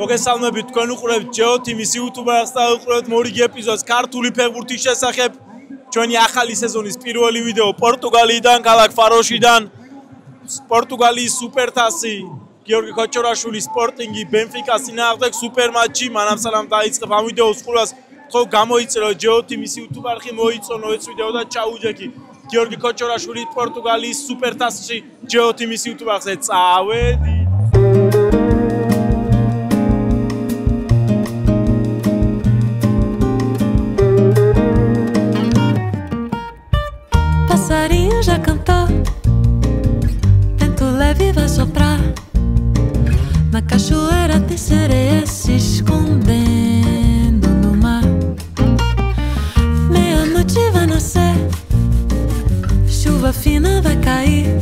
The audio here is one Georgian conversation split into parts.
მოგესალმებით თქვენ უყურებთ Geo TV-ის YouTube-ს და უყურებთ მორიგი ეპიზოდს ქართული ფეხბურთის შესახებ. ჩვენი ახალი სეზონის პირველი ვიდეო პორტუგალიიდან, ქალაქ ფაროშიდან. პორტუგალიის სუპერთასი, გიორგი ქოჩორაშვილის სპორტინგი ბენფიკას წინააღმდეგ სუპერ მატჩი. მანამ სალამ დაიწყებ ამ ვიდეოს ყურას. ხო გამოიწერო Geo TV-ის YouTube არხი, მოიწონო ეს ვიდეო და ჩაუჯექი. გიორგი ქოჩორაშვილი პორტუგალიის სუპერთასში Geo TV-ის YouTube არხზე წავედი. Passarinho já cantou, vento leve vai soprar. Na cachoeira tem sereia se escondendo no mar. Meia-noite vai nascer, chuva fina vai cair.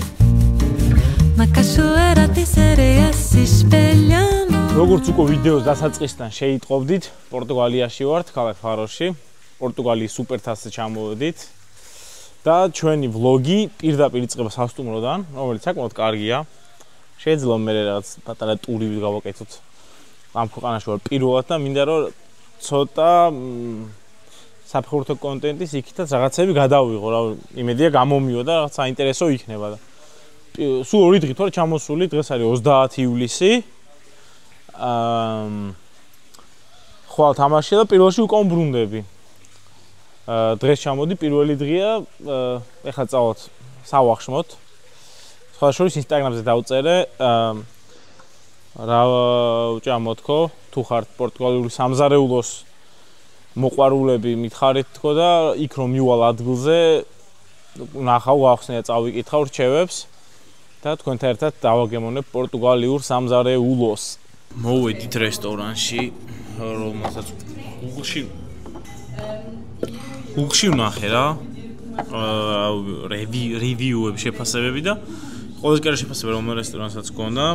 Na cachoeira tem sereia se espelhando. როგორც უკვე ვიდეოს დასაწყისიდან შეიტყობდით, პორტუგალიაში ვართ, ქალაქ ფაროში. პორტუგალიის სუპერთასზე ჩამოვედით. და ჩვენი ვლოგი პირდაპირ იწყება სასტუმროდან, რომელიც საკმაოდ კარგია. შეიძლება მე რაღაც პატარა ტური გავაკეთოთ. ამ ქვეყანაში ვარ პირველად და მინდა რომ ცოტა საფეხბურთო კონტენტის იქითაც რაღაცები გადავიღო, რა იმედია გამომიო და რაღაც საინტერესო იქნება და სულ 2 დღით ვარ ჩამოსული, დღეს არის 30 ივლისი. ხვალ თამაშია და პირველში უკვე მბრუნდები. დღეს ჩამოდი პირველი დღეა, ეხლა წავალთ სავახშმოთ. სხვა შორის ინსტაგრამზე დავწერე რა უჭამოთქო, თუ ხართ პორტუგალიური სამზარეულოს მოყვარულები მითხარით თქო და იქ რომ მივალ ადგილზე ნახავ ახსნია წავიკითხავ რჩევებს და თქვენთან ერთად დავაგემოვნებ პორტუგალიურ სამზარეულოს. მოვედით რესტორანში, რომელსაც Google-ში ვნახე რა, რევიუები შეფასებები და ყველაზე კარგი შეფასება რომ რესტორანსაც გქონდა,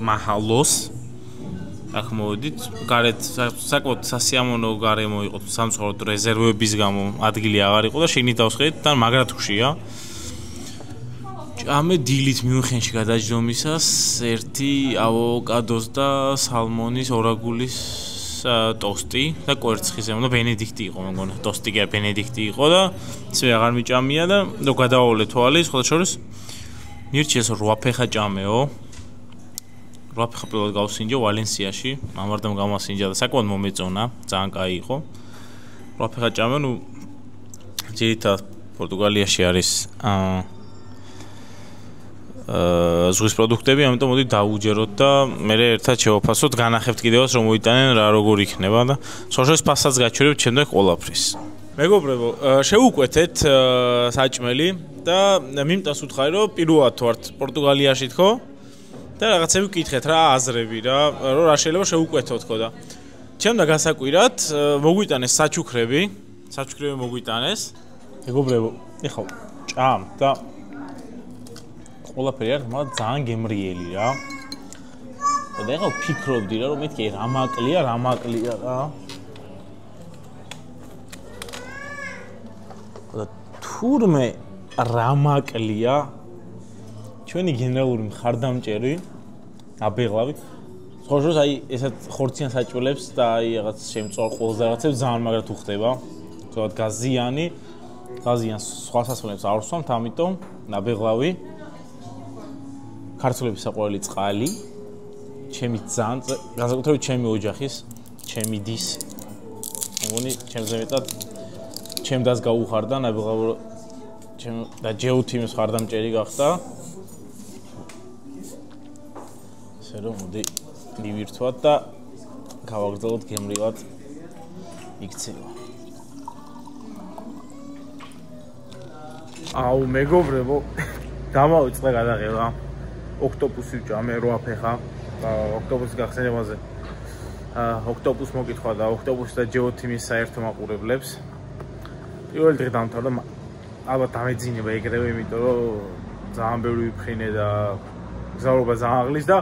მაჰალოს. აქ მოვედით, გარეთ საკმაოდ სასიამოვნო გარემო იყო, სამწუხაროდ რეზერვების გამო ადგილი აღარ იყო და შეგნით დავსხედით და მაგრად ხშია. ჭამე დილით მიუნხენში გადაჯდომისას ერთი ავოკადოს და სალმონის ორაგულის ტოსტი და კვერცხის ზემო და ბენედიქტი იყო მეგონა ტოსტი კი ბენედიქტი იყო და ისე აღარ მიჭამია და რო გადავავლე თვალი სხვა შორის მირჩიეს 8 ფეხა ჭამეო 8 ფეხა პირველად გავსინჯო ვალენსიაში მამარდამ გამასინჯა და საკმაოდ მომეწონა ძალიან კაი იყო 8 ფეხა ჭამე ნუ ძირითადად პორტუგალიაში არის ზღვის პროდუქტები, ამიტომ მოდი დავუჯეროთ და მე ერთად შევაფასოთ, განახებთ კიდევაც რომ მოიტანენ რა როგორ იქნება და სოშოს ფასადს გაჩვენებთ შემდეგ ყველაფრის. მეგობრებო, შევუკვეთეთ საჭმელი და მიმტას უთხარი რომ პირველად ვართ პორტუგალიაში თქო და რაღაცები ვკითხეთ რა აზრები რა შეიძლება შევუკვეთოთ თქო და ჩემდა გასაკვირად მოგვიტანეს საჩუქრები მოგვიტანეს. მეგობრებო, ეხლა ჭამ და ყველაფერი არის მაგრამ ძალიან გემრიელი რა. და ეხლა ვფიქრობდი რა რომ მეთქი რამაკლია რა. და თურმე რამაკლია ჩვენი გენერალური მხარდამჭერი აბეღლავი. სხვა შორის აი ესეთ ხორციან საჭმელებს და აი რაღაც შემწვარ ყოლზე რაღაცებს ძალიან მაგრად უხდება. თქო გაზიანს სხვა სასმელებს არ ვსვამთ, ამიტომ ნაბეღლავი ქართულების საყვარელი წყალი, ჩემი ძალიან განსაკუთრებით ჩემი ოჯახის, ჩემი დის. მგონი ჩემზე მეტად ჩემ დას გაუხარდა ნაბეღლავი ჩემ და Geo TV-ის ხარდამჭერი გახდა. ესე რომ მოდი მივირთვათ და გავაგრძელოთ გემრიელად იქცევა. აუ მეგობრებო, დამავიწყდა გადაღება. ოქტოპუსი ვჭამე 8 ფეხა. ოქტოპუსი გახსენებაზე. ოქტოპუსს მოკითხვა და ოქტოპუსი და Geo TV-ის საერთო მაყურებლებს. პირველი დღე დამთავრდა, ალბათ დამეძინება ეგრევე, იმიტომ რომ ძალიან ბევრი ვიფხინე და გზავრობა ძალიან აღლის და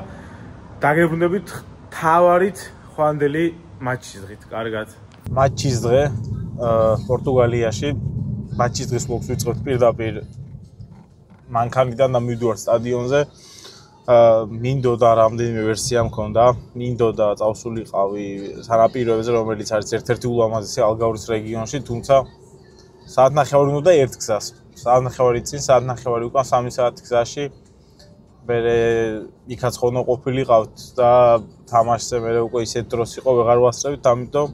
დაგებრუნდებით თავარით ხვანდელი მატჩის დღით. კარგად. მატჩის დღე პორტუგალიაში. მატჩის დღეს ვიწყებთ პირდაპირ მანქანიდან და მივდივართ სტადიონზე. მინდოდა რამდენიმე ვერსია მქონდა, მინდოდა წავსულიყავი სანაპიროებზე, რომელიც არის ერთ-ერთი ულამაზესი ალგავრის რეგიონში, თუმცა საათნახევარი უნდა ერთ გზას. საათნახევარი წინ, საათნახევარი უკან 3 საათი გზაში. მე იქაც ხოლმე ყოფილიყავთ და თამაშზე მე უკვე ისეთ დროს იყო, ვეღარ ვასწრებით, ამიტომ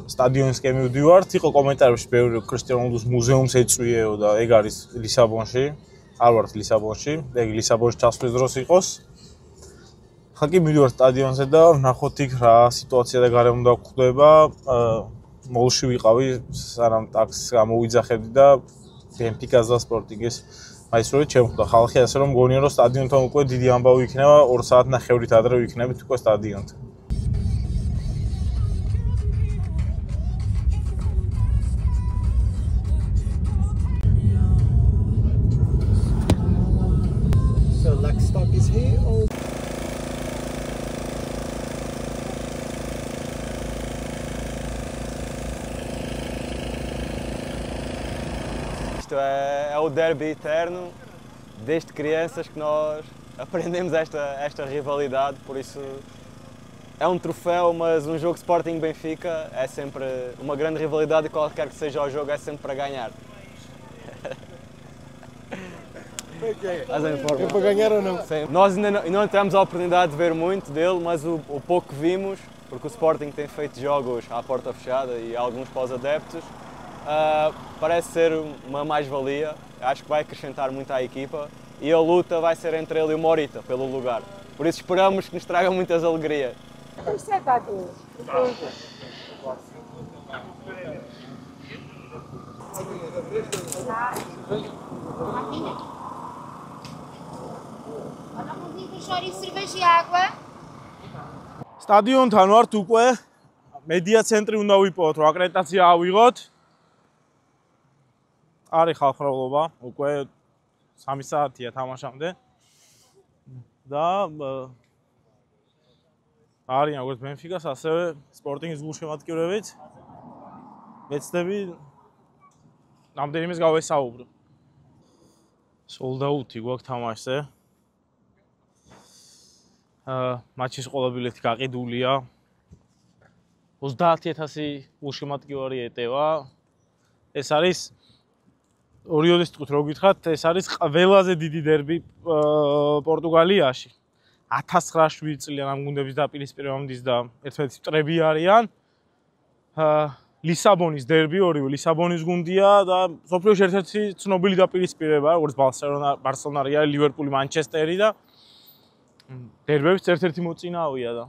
სტადიონისკენ მივდივართ, იყო კომენტარებში ბევრი კრისტიანო რონალდოს მუზეუმს ეწვიეო და ეგ არის ლისაბონში. არ ვართ ლისაბონში, ეგ ლისაბონში ჩასვლის დროს იყოს. ხა კი მივდივარ სტადიონზე და ვნახოთ იქ რა სიტუაცია და გარემო უნდა გვხვდება. მოლში ვიყავი, სანამ ტაქსს გამოვიძახებდი და ბენფიკას და სპორტინგის მაისურვით შემხვდა ხალხი, ასე რომ მგონია რომ სტადიონთან უკვე დიდი ამბავი იქნება, 2 საათნახევრით ადრე ვიქნებით უკვე სტადიონთან. Is here or Isto é o derby eterno, desde crianças que nós aprendemos esta rivalidade, por isso é um troféu, mas um jogo Sporting-Benfica é sempre uma grande rivalidade e qualquer que seja o jogo é sempre para ganhar. é para ganhar ou não? Sim. Nós ainda não tivemos a oportunidade de ver muito dele, mas o pouco que vimos, porque o Sporting tem feito jogos à porta fechada e alguns para os adeptos, parece ser uma mais-valia, acho que vai acrescentar muito à equipa e a luta vai ser entre ele e o Morita pelo lugar. Por isso esperamos que nos traga muitas alegrias. სტადიონთან ვართ უკვე. მედია ცენტრი უნდა ვიპოვოთ, რომ აკრედიტაცია ავიღოთ. არის ხალხმრავლობა, უკვე 3 საათია თამაშამდე. და არიან როგორც ბენფიკას, ასევე სპორტინგის გულშემატკივრებიც. მეცდები რამდენიმეს გავესაუბრო. სოლდაუთი გვაქვს თამაშზე. მაჩის ყველა ბილეთი გაყიდულია. 30000 გულშემატკივარი ეტევა. ეს არის ორიოდის ტყუთ რო გითხრათ, ეს არის ყველაზე დიდი დერბი პორტუგალიაში. 1907 წლიან ამ გუნდების დაპირისპირებამდის და ერთმანეთის მტრები არიან. ლისაბონის დერბი, ორივე ლისაბონის გუნდია და სოფლიოში ერთ-ერთი ცნობილი დაპირისპირება, როგორც ბარსელონა, რეალი, ლივერპული, მანჩესტერი და დერბების ერთ-ერთი მოწინააღმდეგეა და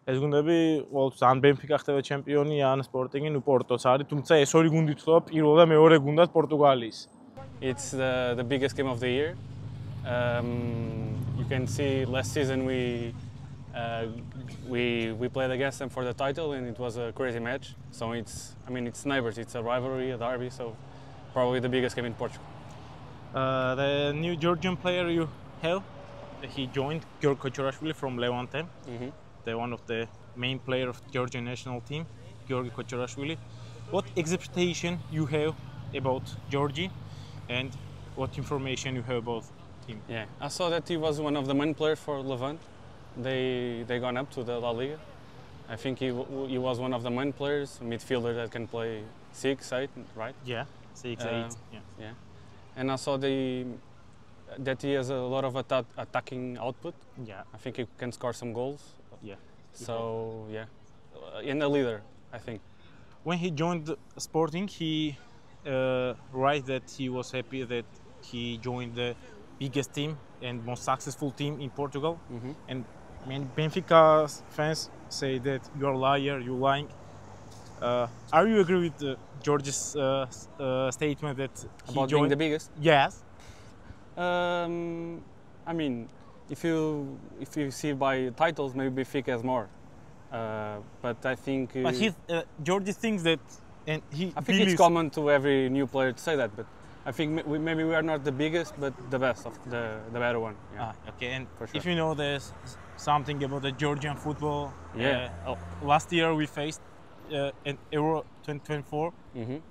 ეს გუნდები ყოველთვის ან ბენფიკა ხდება ჩემპიონი, ან სპორტინგი, ნუ პორტოც არის, თუმცა ეს ორი გუნდი თქო პირველ და მეორე გუნდად პორტუგალიის. It's the biggest game of the year. You can see last season we played against them for the title and it was a crazy match. So it's neighbors, it's a rivalry, a derby, so probably the biggest game in Portugal. The new Georgian player you have, he joined Giorgi Kochorashvili from Levante. They're one of the main players of the Georgian national team, Giorgi Kochorashvili. What expectation you have about Georgi and what information you have about him? Yeah, I saw that he was one of the main players for Levante. They gone up to the La Liga. I think he was one of the main players, midfielder that can play 6, 8, right? Yeah, 6, 8. Yeah. And I saw that he has a lot of attacking output. Yeah. I think he can score some goals. Yeah. So yeah, and a leader, I think. When he joined Sporting, he write that he was happy that he joined the biggest team and most successful team in Portugal. And Benfica fans say that you're a liar, you're lying. Are you agree with George's statement that he About joined? being the biggest? Yes. I mean, if you see by titles, maybe Benfica has more. But I think. But George thinks that, and I think it's common to every new player to say that. But I think maybe we are not the biggest, but the best of the better one. Yeah. Okay, and For sure. if you know there's something about the Georgian football, Yeah. Last year we faced in Euro 2024,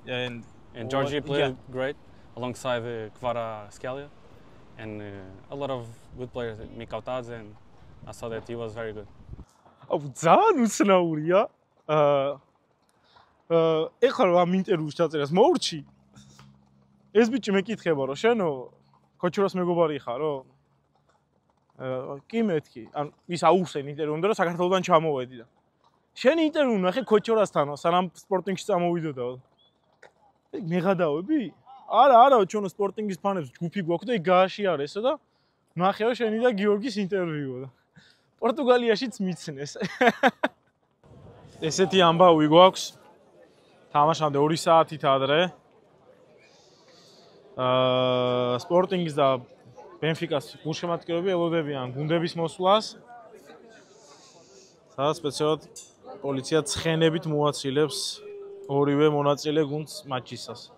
And Georgie played great alongside Kvaratskhelia. and a lot of good players, Mikautadze, and I saw that he was very good. ძალიან უცნაურია. ეხლა ამ ინტერვიუს ჩაწერას მოურჩი. ეს ბიჭი მეკითხება რომ შენო ქოჩურას მეგობარი ხარო? კი მეთქი. ან ის აუსენ ინტერვიუ უნდა რომ საქართველოსთან ჩამოვედი და შენი ინტერვიუ ნახე ქოჩურასთანო, სანამ სპორტინგში წამოვიდოდაო. მეღადავები? არა, ჩვენო სპორტინგის ფანებს ჯგუფი გვაქვს და იქ გააშიარესო და ნახეო შენი და გიორგის ინტერვიუო და პორტუგალიაშიც მიცნეს. ესეთი ამბავი გვაქვს. თამაშამდე 2 საათით ადრე. სპორტინგის და ბენფიკას გულშემატკივრები ელოდებიან გუნდების მოსვლას. სადაც სპეციალურად პოლიცია ცხენებით მოაცილებს ორივე მონაწილე გუნდს მატჩისას.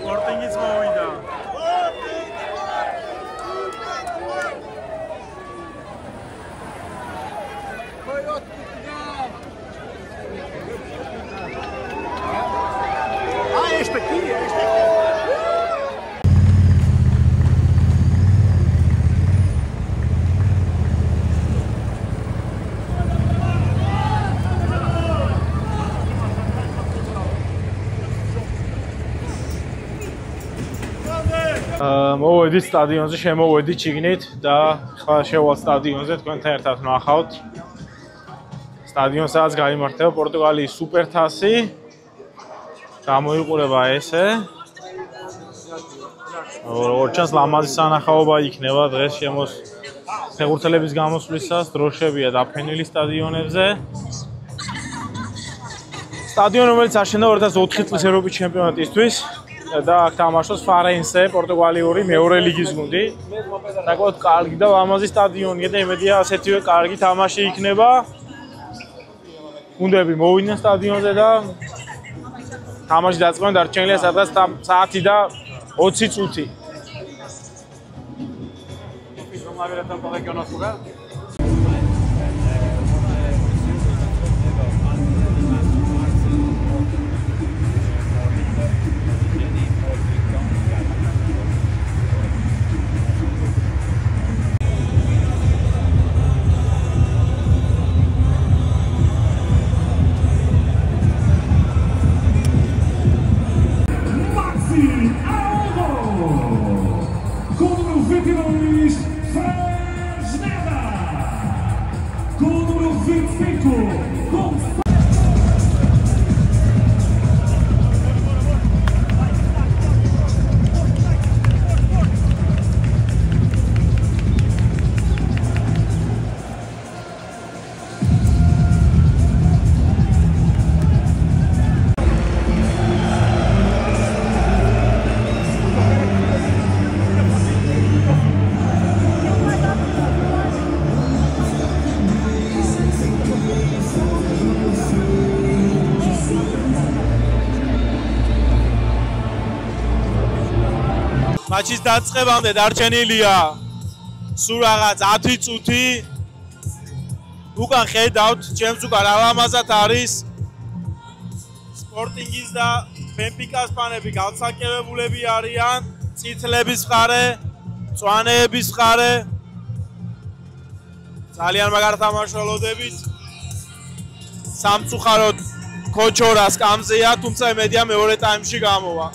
Sportingից mოვიდა. Este aqui. მოვედით სტადიონზე, შემოვედით ჩიგნით და ხა შევალ სტადიონზე თქვენთან ერთად ვნახავთ. სტადიონს სადაც გაიმართება პორტუგალიის სუპერთასი. გამოიყურება ესე. როგორც ჩანს, ლამაზი სანახაობა იქნება დღეს ფეხბურთელების გამოსვლისას, დროშებია დაფენილი სტადიონებზე. სტადიონი, რომელიც აშენდა 2004 წლის ევროპის ჩემპიონატისთვის და აქ თამაშობს ფარენსე, პორტუგალიური მეორე ლიგის გუნდი. საკმაოდ კარგი და ლამაზი სტადიონია და იმედია ასეთივე კარგი თამაში იქნება. გუნდები მოვიდნენ სტადიონზე და თამაში დაწყება დარჩენილია სადღაც საათი და 20 წუთი. მაჩის დაწყებამდე დარჩენილია სულ რაღაც 10 წუთი. უკან ხედავთ, ჩემს უკან ალამაზად არის სპორტინგის და ბენფიკას ფანები გავცალკევებულები არიან, წითლების მხარე, მწვანეების მხარე. ძალიან მაგარ თამაშველოდებით. სამწუხაროდ ქოჩორა სკამზეა, თუმცა იმედია მეორე ტაიმში გამოვა.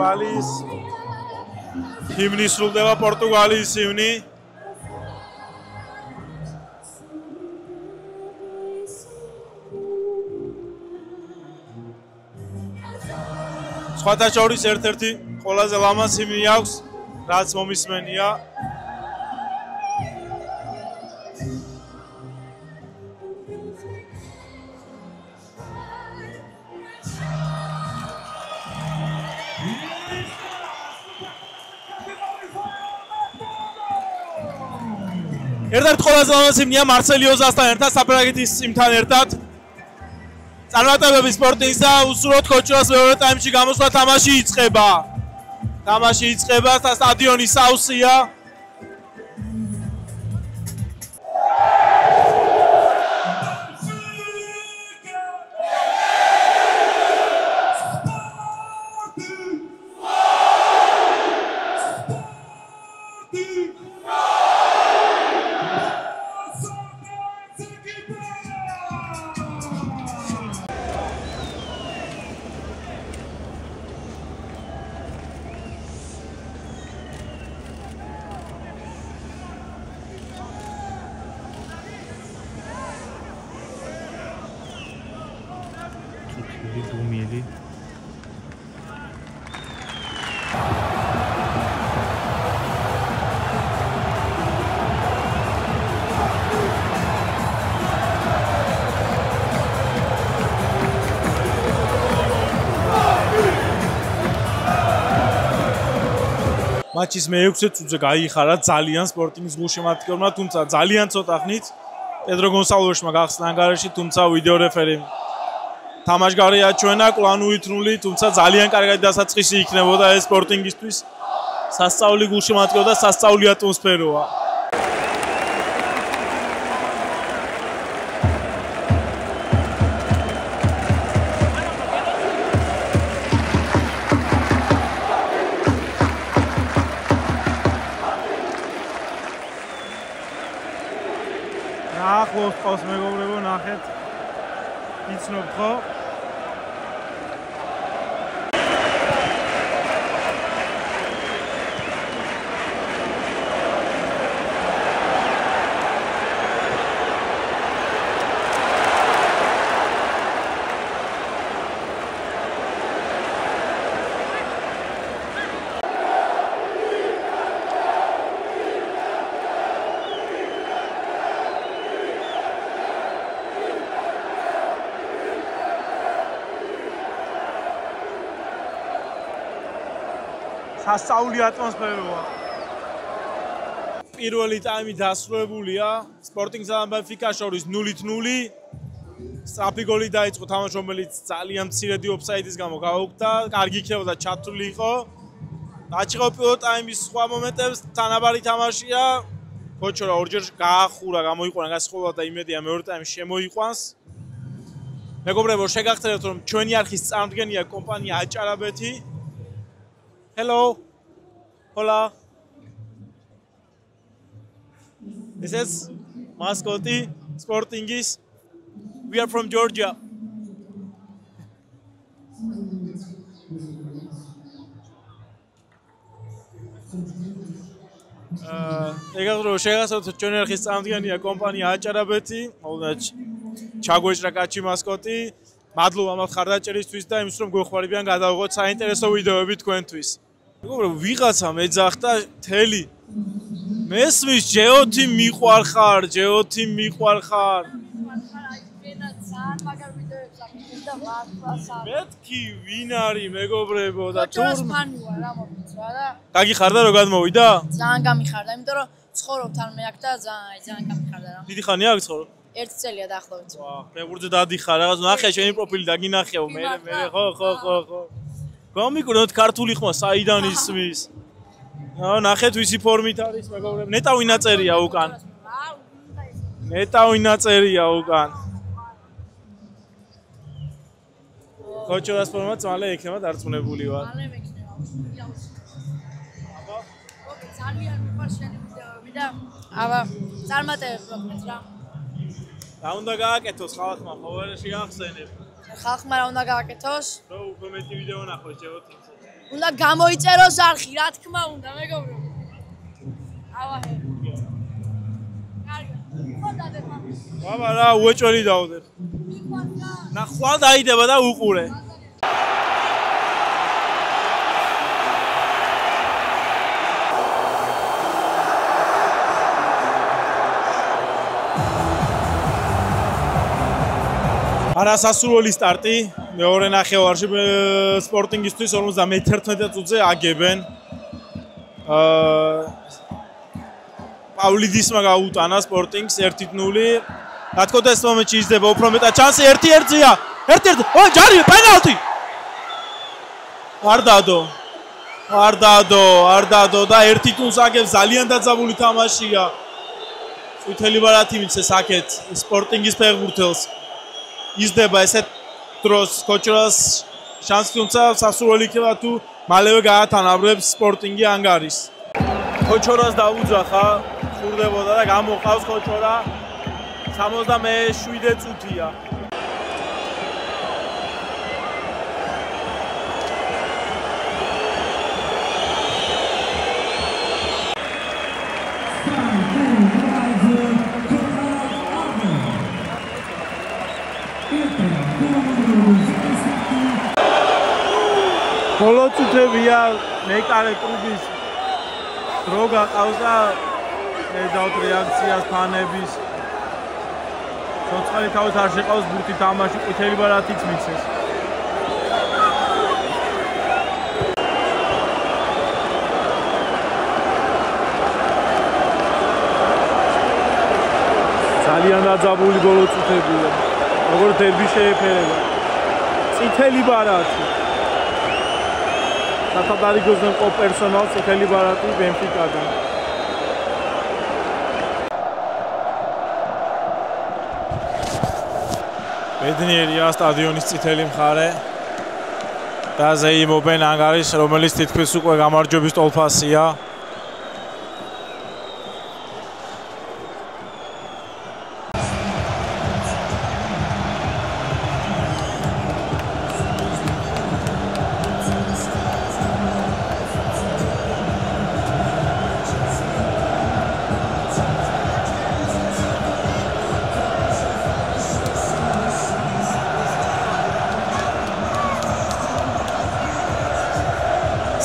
პორტუგალიის ჰიმნი სრულდება პორტუგალიის ჰიმნი სხვათა შორის ერთ-ერთი ყველაზე ლამაზ ჰიმნი აქვს რაც მომისმენია ერთ-ერთი ყველაზე ლამაზ ჰიმნია მარსელიოზასთან ერთად საფრანგეთის იმთან ერთად წარმატებების სპორტინგს და უსურვოთ ქოჩორას მეორე ტაიმში გამოსვლა თამაში იწყება და სტადიონი საუსია Думели. Матчის მე-6 წუთზე გაიხარა ძალიან სპორტინგის გულშემატკივრმა, თუმცა ძალიან ცოტა ხნით პედრო გონსალვესმა გახსნა ანგარიში, თუმცა ვიდეო რეფერი თამაშგარი აჩვენა კლანუითნული, თუმცა ძალიან კარგი დასაწყისი იქნებოდა ეს სპორტინგისთვის. სასწაული გულშემატკივრა და სასწაული ატმოსფეროა. ახლოს ყავს მეგობრებო, ნახეთ. იცნობთ ხო? სასწაული ატმოსფეროა. პირველი ტაიმი დასრულებულია. სპორტინგსა და ბენფიკას შორის 0-0. სწრაფი გოლი დაიწყო თამაში, რომელიც ძალიან მცირედი ოფსაიდის გამო გაუგდა. კარგი იქნებოდა ჩათვლილი იყო. დაჭიყო პირველ ტაიმის სხვა მომენტებს, თანაბარი თამაშია. ქოჩორა ორჯერ გაახურა, გამოიყვანა გასხოვა და იმედია მეორე ტაიმში შემოიყვანს. მეგობრებო, შეგახსენებთ რომ ჩვენი არხის წარმომადგენელია კომპანია აჭარაბეთი. Hello. Hola. This is mascoti Sportingis. We are from Georgia. ეგარო შეგახსენებთ ჩვენი არხის წარმომადგენელია კომპანია აჭარაბეთი. ჩაგვეჭრა კაცი მასკოტი. მადლობა მათ ხარდაჭერისთვის და იმის რომ გვეხმარებიან გადავიღოთ საინტერესო ვიდეოები თქვენთვის. მეგობრებო, ვიღაცა მეძახდა თელი. მესმის ჯეოთი მიყვარხარ, ჯეოთი მიყვარხარ. მეთქი ვინ არის მეგობრებო და თურმ ფანი ვარ რა მომიწვა და გაგიხარდა რო გადმოვიდა? ძალიან გამიხარდა, იმიტომ რომ ცხოვრობ თან მე აქ და ძალიან გამიხარდა რა. დიდი ხანია აქ ცხოვრობ? 1 წელია დაახლოებით. ვა, ფეხბურთზე დადიხარ, რაღაც ნახე შენი პროფილი დაგინახეო, მე ხო. გამიკურნოთ ქართული ხმა საიდან ისმის. ნახეთ ვისი ფორმით არის მეგობრებო. ნეტა ვინაწერია უკან. ნეტა ვინაწერია უკან. კოჩორას ფორმა წვალე ექნება დარწმუნებული ვარ. მალე მექნება. აბა, ძალიან მიყვარს შენი ვიდეოები და აბა, წარმატებებს ვაკეთებ რა. რა უნდა გააკეთოს ხალხმა, ხო ვერ შეახსენებ. ხალხმა რა უნდა გააკეთოს? რომ უფრო მეტი ვიდეო ნახოს ჯეოთი. უნდა გამოიწეროს არხი, რა თქმა უნდა, მეგობრებო. ავაჰე. კარგი. ხო დადეხა. ბაბა რა უეჭველი დავდეხ. ნახვალ დაიდება და უყურე. არასასურველი სტარტი მეორე ნახევარში სპორტინგისთვის 51 წუთზე აგებენ. პავლიდისმა გაუტანა სპორტინგს 1-0. რა თქმა უნდა ეს მომენტში იზრდება უფრო მეტად ჩანსი 1-1-ია. 1-1. ო ჯარი პენალტი. არ დადო და 1-0 აგებს ძალიან დაძაბული თამაშია. წითელი ბარათი მიცეს აქეთ სპორტინგის ფეხბურთელს. იზრდება ესეთ დროს კოჩრას შანსი თუმცა სასურველი იქნება თუ მალევე გაათანაბრებს სპორტინგი ანგარის. კოჩრას დაუძახა, ხურდებოდა და გამოყავს კოჩრა 67 წუთია. ბოლო წუთებია მეკარე კლუბის დრო გაყავს და ედავთ რეაქციას ფანების. ცოცხალი თავით არ შეყავს ბურთი თამაში ყვითელი ბარათიც მიცეს. ძალიან დაძაბული ბოლო წუთებია. როგორ დერბი შეეფერება. წითელი ბარათი. სათადარიგოზე მყოფ პერსონალს წითელი ბარათი ბენფიკადან. ბედნიერია სტადიონის წითელი მხარე და ზეიმობენ ანგარის, რომელიც თითქმის უკვე გამარჯვების ტოლფასია.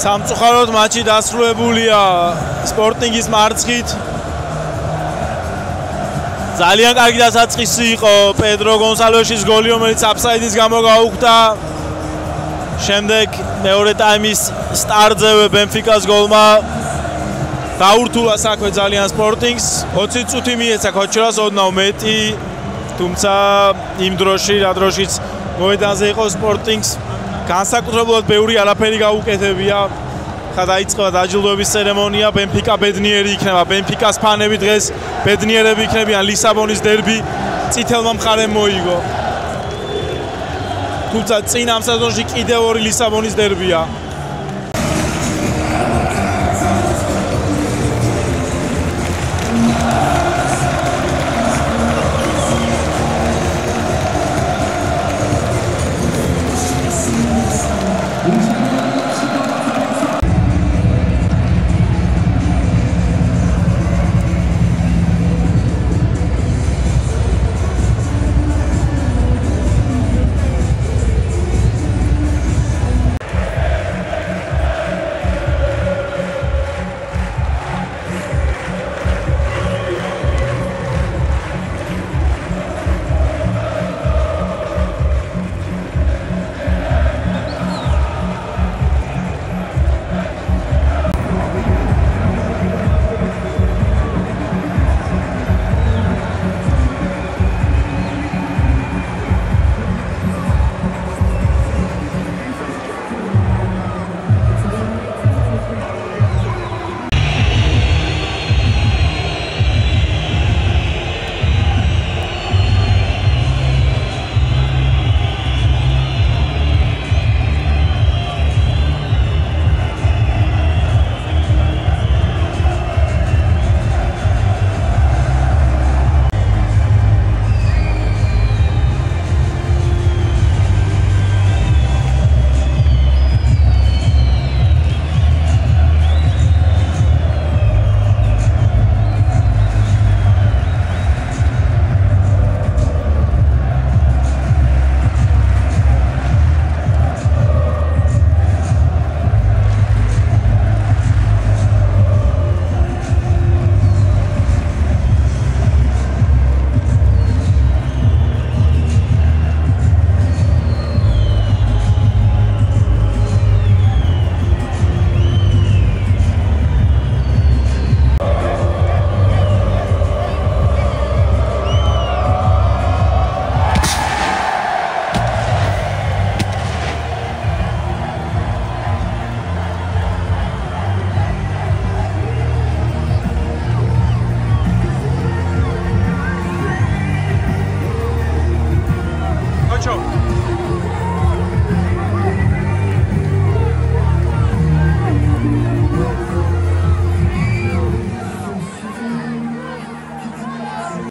სამწუხაროდ მატჩი დასრულებულია სპორტინგის მარცხით. ძალიან კარგი დასაწყისი იყო პედრო გონსალვეშის გოლი, რომელიც აფსაიდის გამო გაუხდა. შემდეგ მეორე ტაიმის სტარტზევე ბენფიკას გოლმა დაურთულა საქმე ძალიან სპორტინგს. 20 წუთი მიეცა კოჩრას ოდნავ მეტი, თუმცა იმ დროში, რა დროშიც მოედანზე იყო სპორტინგს, განსაკუთრებულად ბევრი არაფერი გაუკეთებია. ხა დაიწყება დაჯილდოების ცერემონია, ბენფიკა ბედნიერი იქნება, ბენფიკას ფანები დღეს ბედნიერები იქნებიან, ლისაბონის დერბი წითელმა მხარემ მოიგო. თუმცა წინ ამ სეზონში კიდევ ორი ლისაბონის დერბია.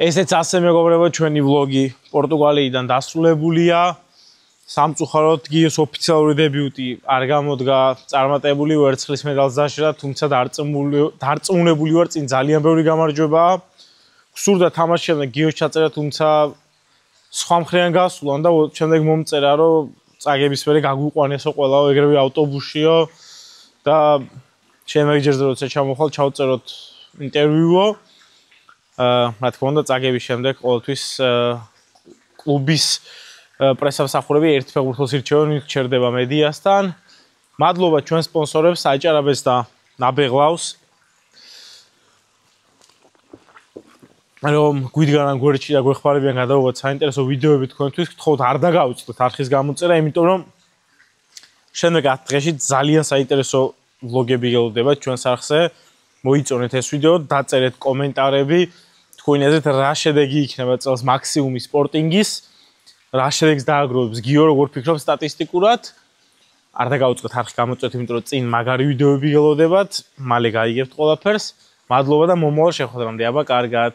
ესეც ასე მეგობრებო ჩვენი ვლოგი პორტუგალიიდან დასრულებულია. სამწუხაროდ გიოს ოფიციალური დებიუტი არ გამოდგა წარმატებული, ვერცხლის მედალს დაშრა, თუმცა დარწმუნებული ვარ წინ ძალიან ბევრი გამარჯვებაა. გსურდა თამაშის შემდეგ გიოს ჩაწერა, თუმცა სხვა მხრიდან გასულან და შემდეგ მომწერა რომ წაგების მერე გაგვიყვანესო ყველაო ეგრევე ავტობუსშიო და შემეგჯერდა როცა ჩამოხვალ ჩავწეროთ ინტერვიუო. რა თქმა უნდა წაგების შემდეგ ყოველთვის კლუბის პრესამსახურები ერთ ფეხბურთელს ირჩევენ, ვინც ჩერდება მედიასთან. მადლობა ჩვენ სპონსორებს, საჭარაბეს და ნაბეღლავს. რომ გვიდგანან გვერდში და გვეხმარებიან გადავიღოთ საინტერესო ვიდეოები თქვენთვის, გთხოვთ არ დაგავიწყდეთ არხის გამოწერა, იმიტომ რომ შემდეგ 10 დღეში ძალიან საინტერესო ვლოგები გელოდება ჩვენს არხზე. მოიწონეთ ეს ვიდეო, დაწერეთ კომენტარები, თქვენი აზრით რა შედეგი იქნება წელს მაქსიმუმი სპორტინგის, რა შედეგს დააგროვებს გიო, როგორ ფიქრობ სტატისტიკურად. არ დაგავიწყდეთ არხი გამოწერეთ, იმიტომ რომ წინ მაგარი ვიდეოები გელოდებათ, მალე გაიგებთ ყველაფერს. მადლობა და მომავალ შეხვედრამდე, აბა კარგად.